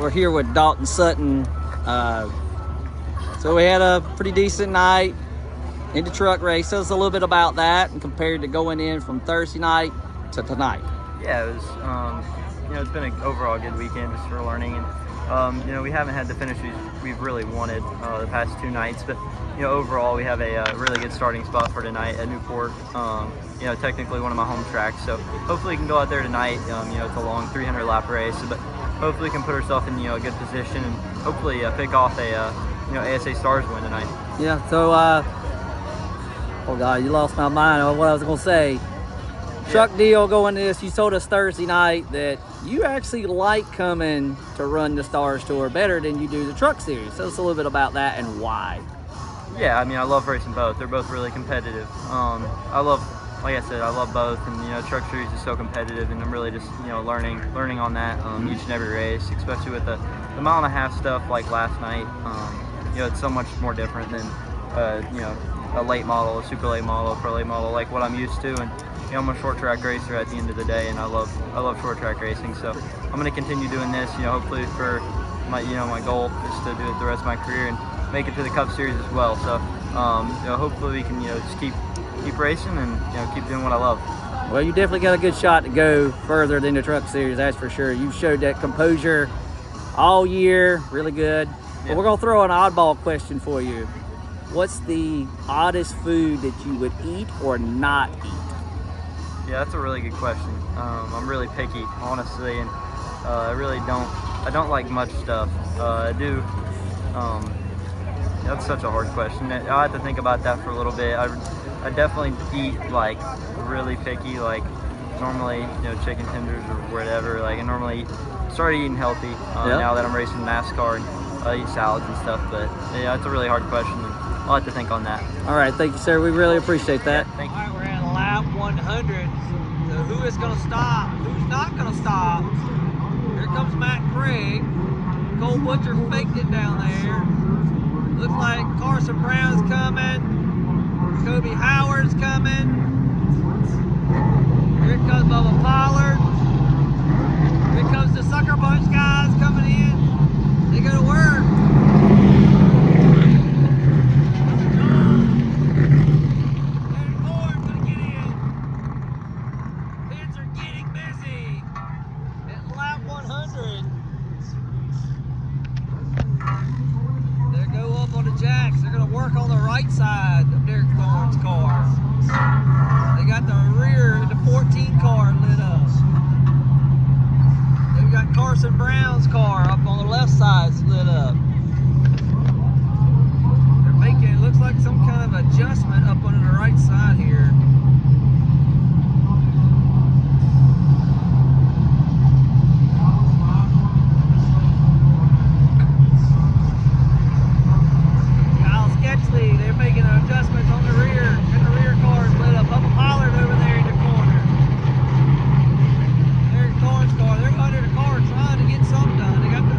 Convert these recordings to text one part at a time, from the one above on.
We're here with Dawson Sutton. So we had a pretty decent night in the truck race. Tell us a little bit about that and compared to going in from Thursday night to tonight. Yeah, it was, it's been an overall good weekend just for learning. And, we haven't had the finish we've really wanted the past 2 nights. But, overall we have a really good starting spot for tonight at Newport. Technically one of my home tracks. So hopefully we can go out there tonight. It's a long 300 lap race. But hopefully we can put ourselves in, a good position and hopefully pick off a, ASA Stars win tonight. Yeah, so, oh God, you lost my mind on what I was going to say. Truck deal going this, you told us Thursday night that you actually like coming to run the Stars Tour better than you do the Truck Series. Tell us a little bit about that and why. Yeah, I love racing both. They're both really competitive. I love both, and Truck Series is so competitive, and I'm really just learning on that each and every race, especially with the mile-and-a-half stuff like last night. It's so much more different than a late model, a super late model, a pro late model, like what I'm used to. And I'm a short track racer at the end of the day, and I love short track racing. So I'm going to continue doing this. Hopefully for my my goal is to do it the rest of my career and make it to the Cup Series as well. So hopefully we can just keep racing and keep doing what I love. Well, you definitely got a good shot to go further than the Truck Series, that's for sure. You've showed that composure all year, really good. Yeah. Well, we're going to throw an oddball question for you. What's the oddest food that you would eat or not eat? Yeah, that's a really good question. I'm really picky, honestly, and I don't like much stuff. I do. That's such a hard question. I have to think about that for a little bit. I definitely eat like really picky, like normally chicken tenders or whatever. Like I normally started eating healthy now that I'm racing NASCAR, and I eat salads and stuff. But yeah, it's a really hard question. And I'll have to think on that. All right, thank you, sir. We really appreciate that. Yeah, thank you. All right, we're at lap 100. So who is going to stop? Who's not going to stop? Here comes Matt Craig. Cole Butcher faked it down there. Looks like Carson Brown's coming. Kobe Howard's coming. Here comes Bubba Pollard. Here comes the Sucker Bunch guys coming in. They go to work. Jacks. They're going to work on the right side of Derek Thorn's car. They got the rear, the 14 car lit up. They've got Carson Brown's car up on the left side lit up. They're making, it looks like some kind of adjustment up on the right side here. They're making adjustments on the rear, and the rear car is lit up. Bubba Pollard over there in the corner. There's Thorn's car. They're under the car trying to get something done. They got the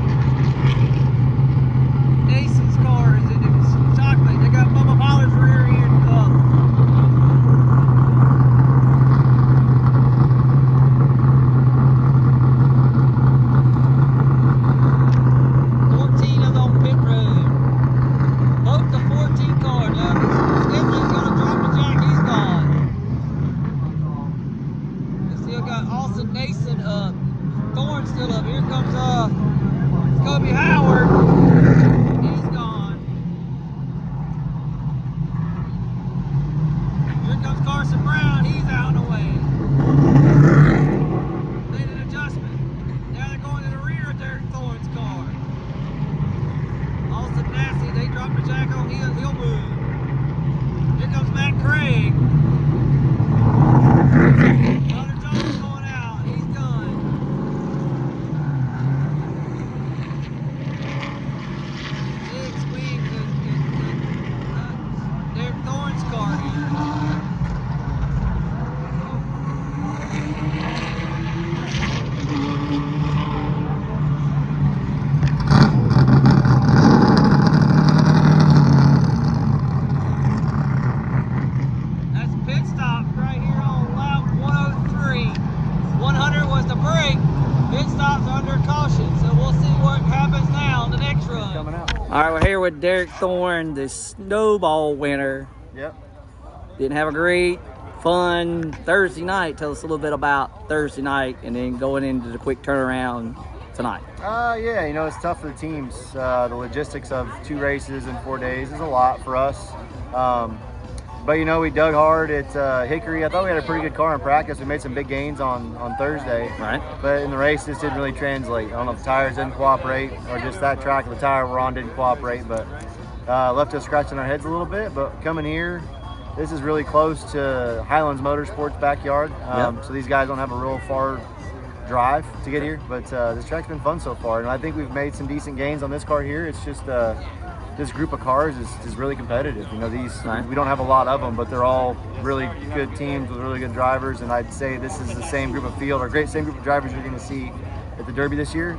with Derek Thorn, the snowball winner. Yep. Didn't have a great, fun Thursday night. Tell us a little bit about Thursday night and then going into the quick turnaround tonight. Yeah, you know, it's tough for the teams. The logistics of 2 races in 4 days is a lot for us. But, you know, we dug hard at Hickory. I thought we had a pretty good car in practice. We made some big gains on Thursday. Right. But in the race, this didn't really translate. I don't know if the tires didn't cooperate or just that track of the tire we're on didn't cooperate. But left us scratching our heads a little bit. But coming here, this is really close to Highlands Motorsports' backyard. Yep. So these guys don't have a real far drive to get here. But this track's been fun so far. And I think we've made some decent gains on this car here. It's just this group of cars is really competitive. You know, we don't have a lot of them, but they're all really good teams with really good drivers. And I'd say this is the same group of field or same group of drivers you're going to see at the Derby this year.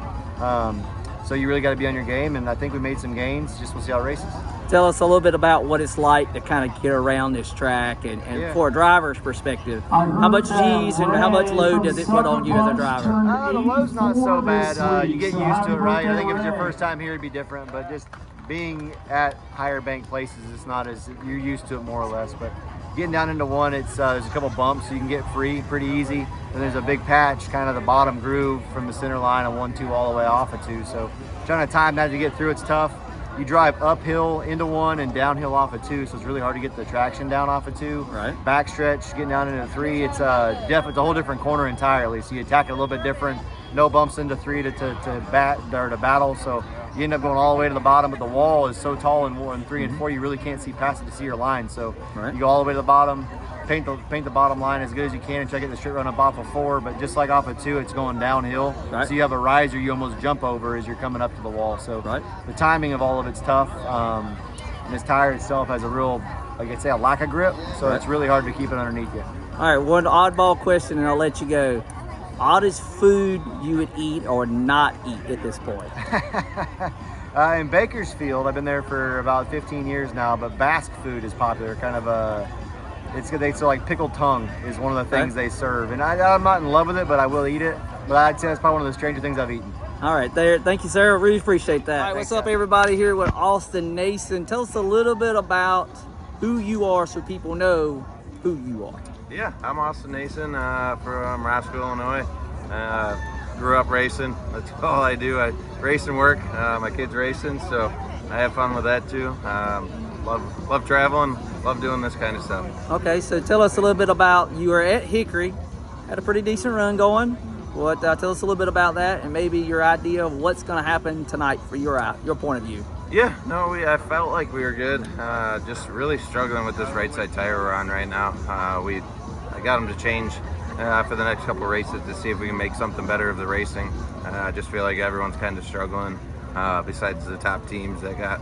So you really got to be on your game. And I think we made some gains. Just we'll see how it races. Tell us a little bit about what it's like to kind of get around this track and for a driver's perspective, how much G's and how much load does it put on you as a driver? The load's not so bad. You get used to it, right? I think if it's your first time here, it'd be different, but just being at higher bank places, it's not as, you're used to it more or less. But getting down into one, it's there's a couple bumps, so you can get free pretty easy. And there's a big patch, kind of the bottom groove from the center line of 1-2 all the way off of 2. So trying to time that to get through, it's tough. You drive uphill into 1 and downhill off of 2, so it's really hard to get the traction down off of 2. Right. Backstretch, getting down into 3, it's a whole different corner entirely. So you attack it a little bit different. No bumps into 3 to battle. So you end up going all the way to the bottom, but the wall is so tall in 3 and 4, you really can't see past it to see your line. So you go all the way to the bottom, paint the bottom line as good as you can and try to get the straight run up off of 4. But just like off of 2, it's going downhill. Right. So you have a riser you almost jump over as you're coming up to the wall. So the timing of all of it's tough. And this tire itself has a real, like I say, a lack of grip. So it's really hard to keep it underneath you. All right, one oddball question and I'll let you go. Oddest food you would eat or not eat at this point? In Bakersfield, I've been there for about 15 years now, but Basque food is popular. Kind of so like pickled tongue is one of the things they serve. And I'm not in love with it, but I will eat it. But I'd say that's probably one of the stranger things I've eaten. All right, there. Thank you, sir. Really appreciate that. All right, Thanks, what's up, guys. everybody? Here with Austin Nason. Tell us a little bit about who you are so people know who you are. Yeah, I'm Austin Nason from Roscoe, Illinois. Grew up racing. That's all I do. I race and work. My kids racing, so I have fun with that too. Love traveling. Love doing this kind of stuff. Okay, so tell us a little bit about, you were at Hickory, had a pretty decent run going. Tell us a little bit about that and maybe your idea of what's going to happen tonight for your point of view. Yeah, no, I felt like we were good. Just really struggling with this right side tire we're on right now. I got them to change for the next couple of races to see if we can make something better of the racing. I just feel like everyone's kind of struggling. Besides the top teams that got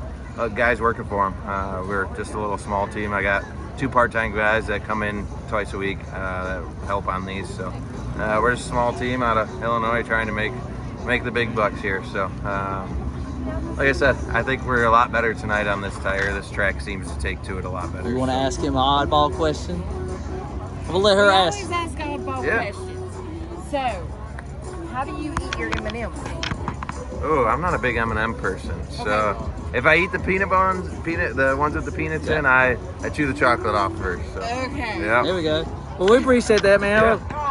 guys working for them. We're just a little small team. I got 2 part-time guys that come in twice a week that help on these. So we're just a small team out of Illinois trying to make the big bucks here. So like I said, I think we're a lot better tonight on this tire. This track seems to take to it a lot better. You want to ask him an oddball question? We'll let her ask. Always ask oddball questions. So, how do you eat your M&Ms? Oh, I'm not a big M&M person. So if I eat the the ones with the peanuts in, I chew the chocolate off first. So. Okay. Yeah. There we go. Well, we appreciate that, man. Yeah.